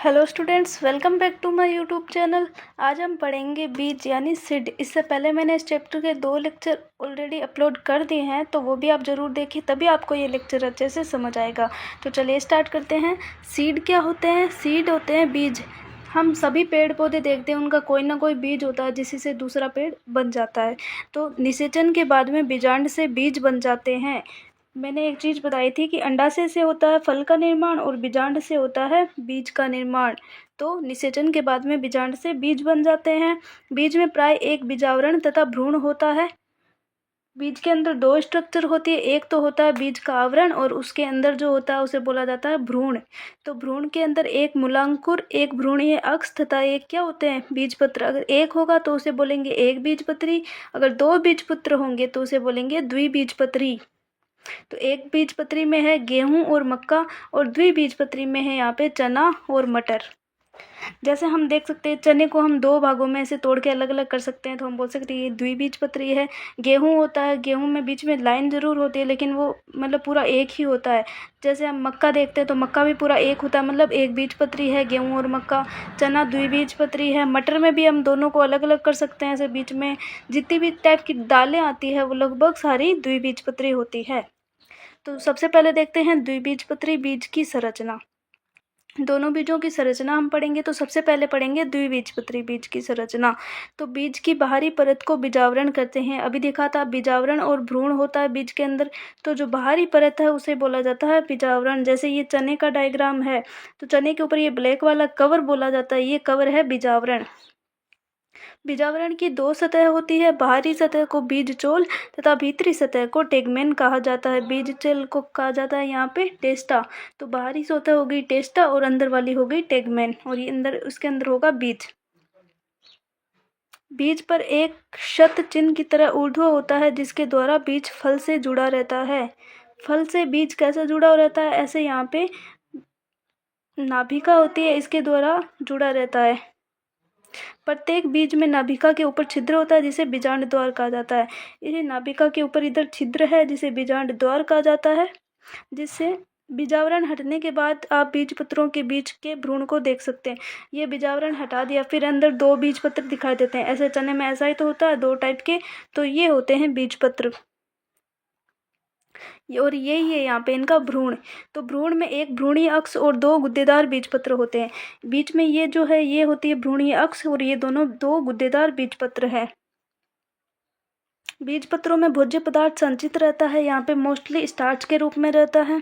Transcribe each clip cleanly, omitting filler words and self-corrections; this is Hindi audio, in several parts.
Hello students, welcome back to my YouTube channel. आज हम पढ़ेंगे बीज यानी सीड। इससे पहले मैंने इस चैप्टर के 2 लेक्चर ऑलरेडी अपलोड कर दिए हैं, तो वो भी आप ज़रूर देखिए, तभी आपको ये लेक्चर अच्छे से समझ आएगा। तो चलिए स्टार्ट करते हैं। सीड क्या होते हैं? सीड होते हैं बीज। हम सभी पेड़ पौधे देखते हैं, उनका कोई ना कोई बीज होता है जिसी से दूसरा पेड़ बन जाता है। तो निषेचन के बाद में बीजांड से बीज बन जाते हैं। मैंने एक चीज़ बताई थी कि अंडाशय से होता है फल का निर्माण और बीजांड से होता है बीज का निर्माण। तो निषेचन के बाद में बीजांड से बीज बन जाते हैं। बीज में प्राय एक बीजावरण तथा भ्रूण होता है। बीज के अंदर 2 स्ट्रक्चर होती है, एक तो होता है बीज का आवरण और उसके अंदर जो होता है उसे बोला जाता है भ्रूण। तो भ्रूण के अंदर एक मूलांकुर, एक भ्रूणीय अक्ष तथा एक क्या होते हैं? बीजपत्र। अगर एक होगा तो उसे बोलेंगे एक बीजपत्री, अगर 2 बीजपत्र होंगे तो उसे बोलेंगे द्विबीजपत्री। तो एक बीजपत्री में है गेहूं और मक्का और द्विबीजपत्री में है यहाँ पे चना और मटर। जैसे हम देख सकते हैं, चने को हम 2 भागों में ऐसे तोड़ के अलग अलग कर सकते हैं, तो हम बोल सकते हैं ये द्विबीजपत्री है। गेहूं होता है, गेहूं में बीच में लाइन जरूर होती है, लेकिन वो मतलब पूरा एक ही होता है। जैसे हम मक्का देखते हैं तो मक्का भी पूरा एक होता है, मतलब एक बीजपत्री है गेहूं और मक्का। चना द्विबीजपत्री है। मटर में भी हम दोनों को अलग अलग कर सकते हैं, ऐसे बीच में जितनी भी टाइप की दालें आती है वो लगभग सारी द्विबीजपत्री होती है। तो सबसे पहले देखते हैं द्विबीजपत्री बीज की संरचना। दोनों बीजों की संरचना हम पढ़ेंगे, तो सबसे पहले पढ़ेंगे द्विबीजपत्री बीज की संरचना। तो बीज की बाहरी परत को बीजावरण कहते हैं। अभी देखा था बीजावरण और भ्रूण होता है बीज के अंदर, तो जो बाहरी परत है उसे बोला जाता है बीजावरण। जैसे ये चने का डायग्राम है, तो चने के ऊपर ये ब्लैक वाला कवर बोला जाता है, ये कवर है बीजावरण। बीजावरण की 2 सतह होती है, बाहरी सतह को बीजचोल तथा भीतरी सतह को टेगमेन कहा जाता है। बीजचोल को कहा जाता है यहाँ पे टेस्टा। तो बाहरी सतह हो गई टेस्टा और अंदर वाली हो गई टेगमेन, और ये अंदर उसके अंदर होगा बीज। बीज पर एक शत चिन्ह की तरह ऊर्ध्व होता है, जिसके द्वारा बीज फल से जुड़ा रहता है। फल से बीज कैसे जुड़ा रहता है? ऐसे यहाँ पे नाभिका होती है, इसके द्वारा जुड़ा रहता है। प्रत्येक बीज में नाभिका के ऊपर छिद्र होता है, जिसे बीजांड द्वार कहा जाता है। ये नाभिका के ऊपर इधर छिद्र है, जिसे बीजांड द्वार कहा जाता है। जिससे बीजावरण हटने के बाद आप बीजपत्रों के बीच के भ्रूण को देख सकते हैं। ये बीजावरण हटा दिया, फिर अंदर 2 बीजपत्र दिखाई देते हैं। ऐसे चने में ऐसा ही तो होता है, 2 टाइप के, तो ये होते हैं बीजपत्र। और यही है यहाँ पे इनका भ्रूण। तो भ्रूण में एक भ्रूणीय अक्ष और 2 गुद्देदार बीजपत्र होते हैं। बीच में ये जो है ये होती है भ्रूणीय अक्ष, और ये दोनों 2 गुद्देदार बीजपत्र है। बीजपत्रों में भोज्य पदार्थ संचित रहता है, यहाँ पे मोस्टली स्टार्च के रूप में रहता है।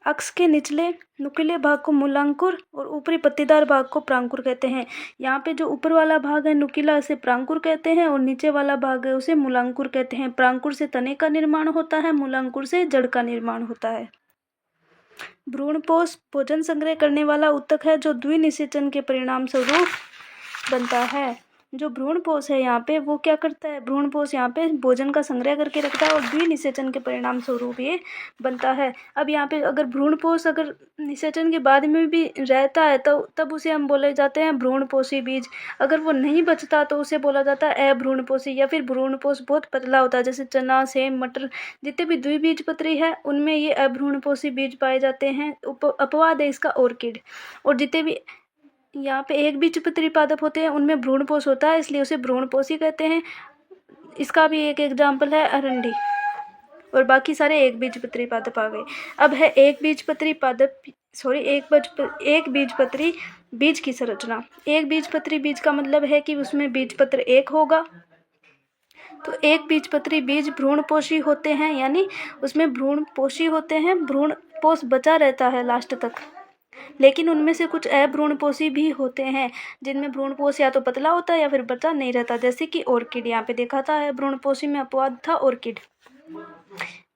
अक्ष के निचले नुकीले भाग को मूलांकुर और ऊपरी पत्तीदार भाग को प्रांकुर कहते हैं। यहाँ पे जो ऊपर वाला भाग है नुकीला, उसे प्रांकुर कहते हैं, और नीचे वाला भाग है उसे मूलांकुर कहते हैं। प्रांकुर से तने का निर्माण होता है, मूलांकुर से जड़ का निर्माण होता है। भ्रूणपोष भोजन संग्रह करने वाला ऊतक है, जो द्विनिषेचन के परिणाम स्वरूप बनता है। जो भ्रूणपोष है यहाँ पे वो क्या करता है? भ्रूणपोष यहाँ पे भोजन का संग्रह करके रखता है और द्विनिषेचन के परिणाम स्वरूप ये बनता है। अब यहाँ पे अगर भ्रूणपोष अगर निषेचन के बाद में भी रहता है तो तब उसे हम बोले जाते हैं भ्रूणपोषी बीज। अगर वो नहीं बचता तो उसे बोला जाता है अभ्रूणपोषी, या फिर भ्रूणपोष बहुत पतला होता है। जैसे चना, सेम, मटर, जितने भी द्विबीजपत्री है उनमें ये अभ्रूणपोषी बीज पाए जाते हैं। अपवाद है इसका ऑर्किड। और जितने भी यहाँ पे एक बीजपत्री पादप होते हैं उनमें भ्रूणपोष होता है, इसलिए उसे भ्रूणपोषी कहते हैं। इसका भी एक एग्जाम्पल है अरंडी। और बाकी सारे एक बीजपत्री पादप आ गए। अब है एक बीजपत्री पादप, एक बीजपत्री बीज की संरचना। एक बीजपत्री बीज का मतलब है कि उसमें बीजपत्र एक होगा। तो एक बीजपत्री बीज भ्रूणपोषी होते हैं, यानी उसमें भ्रूणपोषी होते हैं, भ्रूणपोष बचा रहता है लास्ट तक। लेकिन उनमें से कुछ अभ्रूणपोषी भी होते हैं, जिनमें भ्रूणपोष या तो पतला होता है या फिर बचा नहीं रहता, जैसे कि ऑर्किड। यहाँ पे देखा था अभ्रूणपोषी में अपवाद था ऑर्किड।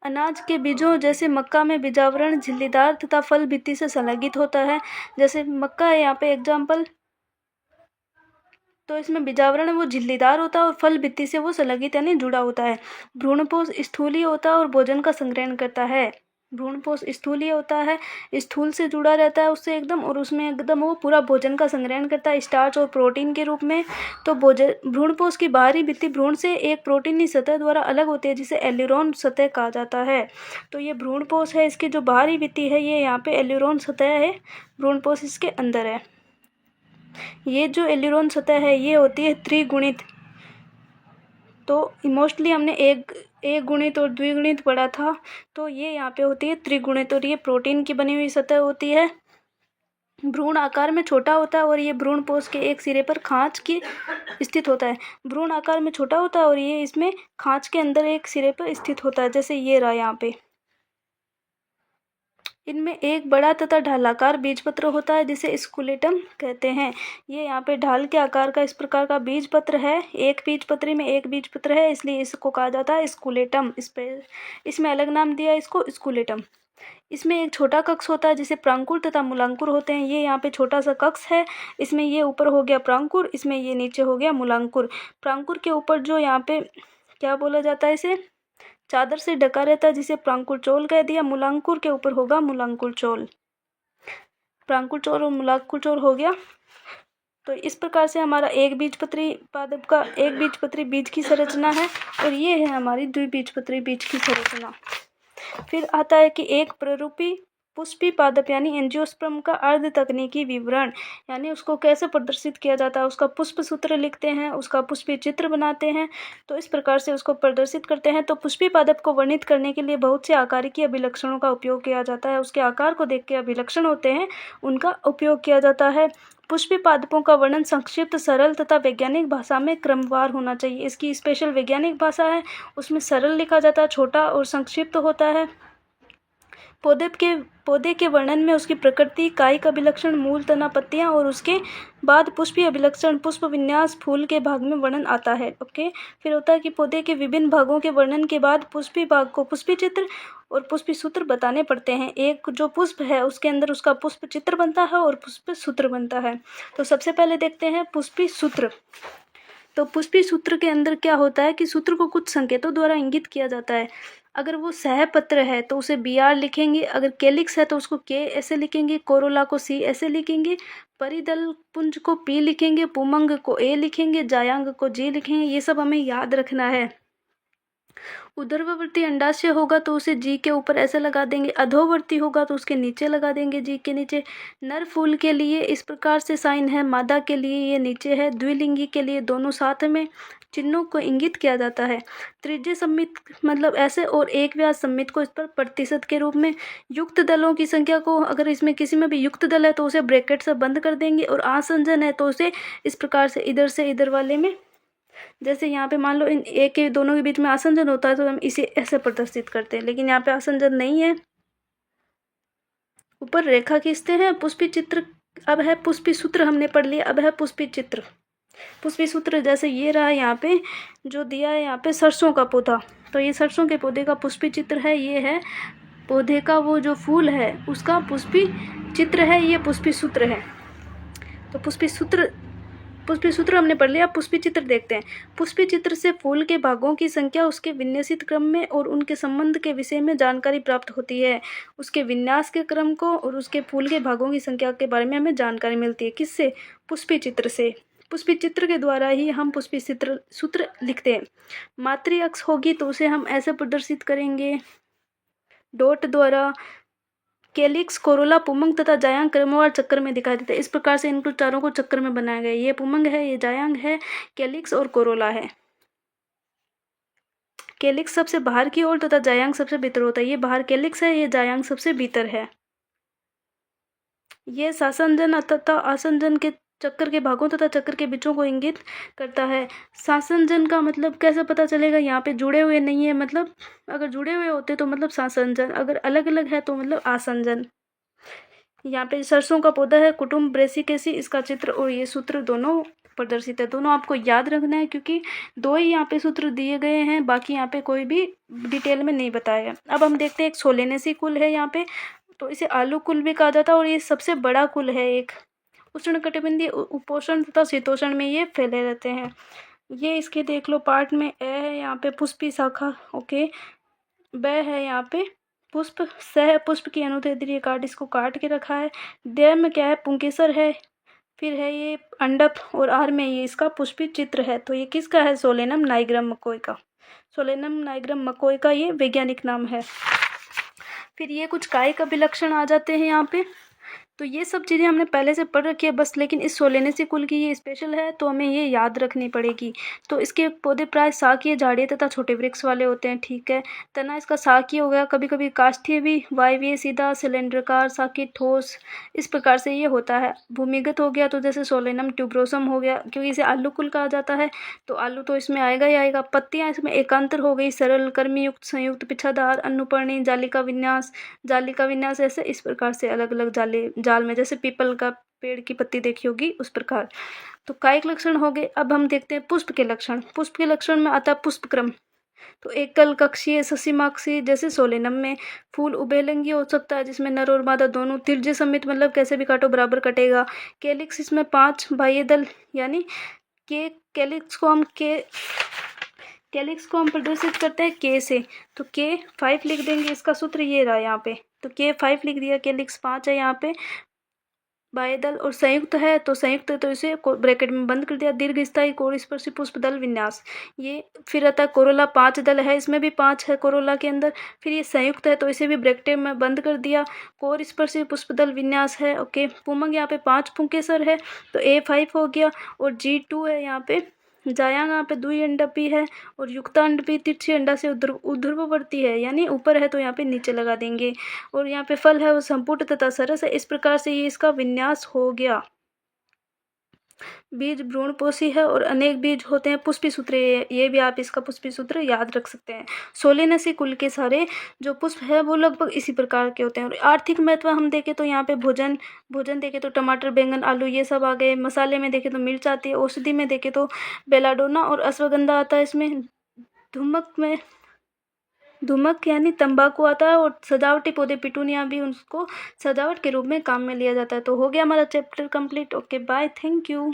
अनाज के बीजों जैसे मक्का में बीजावरण झिल्लीदार तथा फल भित्ति से संलगित होता है। जैसे मक्का है यहाँ पे एग्जाम्पल, तो इसमें बीजावरण वो झिल्लीदार होता है और फल भित्ति से वो संलगित यानी जुड़ा होता है। भ्रूणपोष स्थूली होता है और भोजन का संग्रहण करता है। भ्रूणपोष स्थूलीय होता है, स्थूल से जुड़ा रहता है उससे एकदम, और उसमें एकदम वो पूरा भोजन का संग्रहण करता है स्टार्च और प्रोटीन के रूप में। तो भ्रूणपोष की बाहरी भित्ति भ्रूण से एक प्रोटीनी सतह द्वारा अलग होती है जिसे एल्यूरोन सतह कहा जाता है। तो ये भ्रूणपोष है, इसकी जो बाहरी भित्ति है ये यहाँ पे एल्यूरोन सतह है, भ्रूणपोष इसके अंदर है। ये जो एल्यूरोन सतह है ये होती है त्रिगुणित। तो मोस्टली हमने एक गुणित और द्विगुणित पढ़ा था, तो ये यहाँ पे होती है त्रिगुणित, और ये प्रोटीन की बनी हुई सतह होती है। भ्रूण आकार में छोटा होता है और ये भ्रूणपोष के एक सिरे पर खांच के स्थित होता है। भ्रूण आकार में छोटा होता है और ये इसमें खांच के अंदर एक सिरे पर स्थित होता है, जैसे ये रहा यहाँ पे। इनमें एक बड़ा तथा ढालाकार बीजपत्र होता है जिसे स्कूलेटम कहते हैं। ये यहाँ पे ढाल के आकार का इस प्रकार का बीजपत्र है, एक बीजपत्री में एक बीजपत्र है, इसलिए इसको कहा जाता है स्कूलेटम। इसमें अलग नाम दिया है इसको स्कूलेटम। इसमें एक छोटा कक्ष होता है जिसे प्रांकुर तथा मूलांकुर होते हैं। ये यहाँ पे छोटा सा कक्ष है, इसमें ये ऊपर हो गया प्रांकुर, इसमें ये नीचे हो गया मूलांकुर। प्रांकुर के ऊपर जो यहाँ पे क्या बोला जाता है, इसे चादर से ढका रहता है जिसे प्रांकुर चोल कह दिया। मूलांकुर के ऊपर होगा मूलांकुर चोल। प्रांकुर चोल और मूलांकुर चोल हो गया। तो इस प्रकार से हमारा एक बीजपत्री पादप का एक बीजपत्री बीज की संरचना है, और ये है हमारी द्विबीजपत्री बीज की संरचना। फिर आता है कि एक प्ररूपी पुष्पी पादप यानी एंजियोस्पर्म का अर्ध तकनीकी विवरण, यानी उसको कैसे प्रदर्शित किया जाता है, उसका पुष्प सूत्र लिखते हैं, उसका पुष्पी चित्र बनाते हैं, तो इस प्रकार से उसको प्रदर्शित करते हैं। तो पुष्पी पादप को वर्णित करने के लिए बहुत से आकारिकी अभिलक्षणों का उपयोग किया जाता है। उसके आकार को देख के अभिलक्षण होते हैं, उनका उपयोग किया जाता है। पुष्पी पादपों का वर्णन संक्षिप्त, सरल तथा वैज्ञानिक भाषा में क्रमवार होना चाहिए। इसकी स्पेशल वैज्ञानिक भाषा है, उसमें सरल लिखा जाता है, छोटा और संक्षिप्त होता है। पौधे के वर्णन में उसकी प्रकृति, कायिक अभिलक्षण, मूल, तना, पत्तियां, और उसके बाद पुष्पी अभिलक्षण, पुष्प विन्यास, फूल के भाग में वर्णन आता है। ओके, फिर होता है कि पौधे के विभिन्न भागों के वर्णन के बाद पुष्पी भाग को पुष्पी चित्र और पुष्पी सूत्र बताने पड़ते हैं। एक जो पुष्प है उसके अंदर उसका पुष्प चित्र बनता है और पुष्प सूत्र बनता है। तो सबसे पहले देखते हैं पुष्पी सूत्र। तो पुष्पी सूत्र के अंदर क्या होता है कि सूत्र को कुछ संकेतों द्वारा इंगित किया जाता है। अगर वो सहपत्र है तो उसे BR लिखेंगे, अगर कैलिक्स है तो उसको K ऐसे लिखेंगे, कोरोला को C ऐसे लिखेंगे, परिदल पुंज को P लिखेंगे, पुमंग को A लिखेंगे, जायांग को G लिखेंगे। ये सब हमें याद रखना है। ऊर्ध्ववर्ती अंडाशय होगा तो उसे G के ऊपर ऐसे लगा देंगे, अधोवर्ती होगा तो उसके नीचे लगा देंगे, G के नीचे। नर फूल के लिए इस प्रकार से साइन है, मादा के लिए ये नीचे है, द्विलिंगी के लिए दोनों साथ में। चिन्हों को इंगित किया जाता है। त्रिज्य सम्मित मतलब ऐसे, और एक व्यास सम्मित को इस पर प्रतिशत के रूप में। युक्त दलों की संख्या को अगर इसमें किसी में भी युक्त दल है तो उसे ब्रैकेट से बंद कर देंगे, और आसंजन है तो उसे इस प्रकार से इधर से इधर वाले में, जैसे यहाँ पे मान लो इन एक के दोनों के बीच में आसंजन होता है तो हम इसे ऐसे प्रदर्शित करते हैं, लेकिन यहाँ पे आसंजन नहीं है। ऊपर रेखा खींचते हैं। पुष्पी चित्र अब है, पुष्पी सूत्र हमने पढ़ लिया, अब है पुष्पी चित्र। पुष्पी सूत्र जैसे ये रहा, यहाँ पे जो दिया है यहाँ पे सरसों का पौधा, तो ये सरसों के पौधे का पुष्पी चित्र है। ये है पौधे का वो जो फूल है उसका पुष्पी चित्र है, ये पुष्पी सूत्र है। तो पुष्पी सूत्र हमने पढ़ लिया। पुष्पी चित्र देखते हैं। पुष्पी चित्र से फूल के भागों की संख्या, उसके विन्यासित क्रम में और उनके संबंध के विषय में जानकारी प्राप्त होती है। उसके विन्यास के क्रम को और उसके फूल के भागों की संख्या के बारे में हमें जानकारी मिलती है। किससे? पुष्पी चित्र से। पुष्पी चित्र के द्वारा ही हम पुष्पी सूत्र लिखते हैं। मातृ अक्ष होगी तो उसे हम ऐसे प्रदर्शित करेंगे, डॉट द्वारा। कैलिक्स, कोरोला, पुमंग तथा जायांग क्रमवार चक्कर में दिखाई देता है। इस प्रकार से इनको चारों को चक्कर में बनाया गया। ये पुमंग है, ये जायांग है, कैलिक्स और कोरोला है। कैलिक्स सबसे बाहर की ओर तथा जायांग सबसे भीतर होता है। ये बाहर कैलिक्स है, ये जायांग सबसे भीतर है। ये शासनजन तथा आसंजन के चक्कर के भागों तथा चक्कर के बीचों को इंगित करता है। शासनजन का मतलब कैसे पता चलेगा? यहाँ पे जुड़े हुए नहीं है, मतलब अगर जुड़े हुए होते तो मतलब शासनजन, अगर अलग अलग है तो मतलब आसंजन। यहाँ पे सरसों का पौधा है, कुटुम्ब ब्रेसिकेसी, इसका चित्र और ये सूत्र दोनों प्रदर्शित है। दोनों आपको याद रखना है क्योंकि दो ही यहाँ पे सूत्र दिए गए हैं, बाकी यहाँ पे कोई भी डिटेल में नहीं बताया। अब हम देखते हैं एक सोलेनेसी कुल है यहाँ पे, तो इसे आलू कुल भी कहा जाता है, और ये सबसे बड़ा कुल है। एक उष्णकटिबंधीय, उपोष्ण तथा शीतोष्ण में ये फैले रहते हैं। ये इसके देख लो पार्ट में ए है यहाँ पे पुष्पी शाखा, ओके, ब है यहाँ पे पुष्प सह पुष्प की अनुदैर्ध्य काट, इसको काट के रखा है। ड में क्या है, पुंकेसर है, फिर है ये अंडप, और आर में ये इसका पुष्पी चित्र है। तो ये किसका है, सोलेनम नाइग्रम मकोई का। सोलेनम नाइग्रम मकोई का ये वैज्ञानिक नाम है। फिर ये कुछ काय का भी लक्षण आ जाते हैं यहाँ पे। तो ये सब चीज़ें हमने पहले से पढ़ रखी है बस, लेकिन इस सोलेनेसी कुल की ये स्पेशल है तो हमें ये याद रखनी पड़ेगी। तो इसके पौधे प्राय शाकीय, झाड़िये तथा छोटे वृक्ष वाले होते हैं। ठीक है, तना इसका शाकीय हो गया, कभी कभी काष्ठीय भी, वायवीय, सीधा, सिलेंडरकार, शाकीय, ठोस, इस प्रकार से ये होता है। भूमिगत हो गया तो जैसे सोलेनम ट्यूबरोसम हो गया, क्योंकि इसे आलू कुल कहा जाता है तो आलू तो इसमें आएगा ही आएगा। पत्तियाँ इसमें एकांतर हो गई, सरल, कर्मीयुक्त, संयुक्त, पिछादार, अनुपर्णी, जालिका विन्यास, ऐसे इस प्रकार से अलग अलग जाल में, जैसे पीपल का पेड़ की पत्ती देखी होगी उस प्रकार। तो कायिक लक्षण हो गए। अब हम देखते हैं पुष्प के लक्षण। पुष्प के लक्षण में आता है पुष्प क्रम। तो एकल, कक्षीय, ससीमाक्षी, जैसे सोलेनम में फूल उभयलिंगी हो सकता है, जिसमें नर और मादा दोनों, तिर्य समेत, मतलब कैसे भी काटो बराबर कटेगा। कैलिक्स इसमें 5 बाह्य दल, यानी के कैलिक्स को हम प्रदर्शित करते हैं के से। तो के 5 लिख देंगे, इसका सूत्र ये रहा यहाँ पे। तो के 5 लिख दिया, कैलिक्स 5 है यहाँ पे। बाह्यदल और संयुक्त है तो संयुक्त है तो इसे ब्रैकेट में बंद कर दिया। दीर्घ स्थायी कोरस्पर्शी पुष्प दल विन्यास, ये फिर आता है कोरोला 5 दल है, इसमें भी 5 है कोरोला के अंदर। फिर ये संयुक्त है तो इसे भी ब्रैकेट में बंद कर दिया। कोरस्पर्शी पुष्प दल विन्यास है। ओके, पुमंग यहाँ पे 5 पुंकेसर है तो A5 हो गया। और G2 है यहाँ पे। जायांग यहाँ पे दुई अंडपी है, और युक्तांडपी तिरछी अंडा से ऊर्ध्ववर्ती है, यानी ऊपर है तो यहाँ पे नीचे लगा देंगे। और यहाँ पे फल है वो संपुट तथा सरस है। इस प्रकार से ये इसका विन्यास हो गया। बीज भ्रूणपोषी है और अनेक बीज होते हैं। पुष्पी सूत्र, ये भी आप इसका पुष्पी सूत्र याद रख सकते हैं। सोलेनेसी कुल के सारे जो पुष्प है वो लगभग इसी प्रकार के होते हैं। और आर्थिक महत्व हम देखें तो यहाँ पे भोजन देखें तो टमाटर, बैंगन, आलू ये सब आ गए। मसाले में देखें तो मिर्च आती है। औषधि में देखें तो बेलाडोना और अश्वगंधा आता है इसमें। धूमक यानी तंबाकू आता है। और सजावटी पौधे पिटूनिया भी, उसको सजावट के रूप में काम में लिया जाता है। तो हो गया हमारा chapter complete. Okay bye, thank you.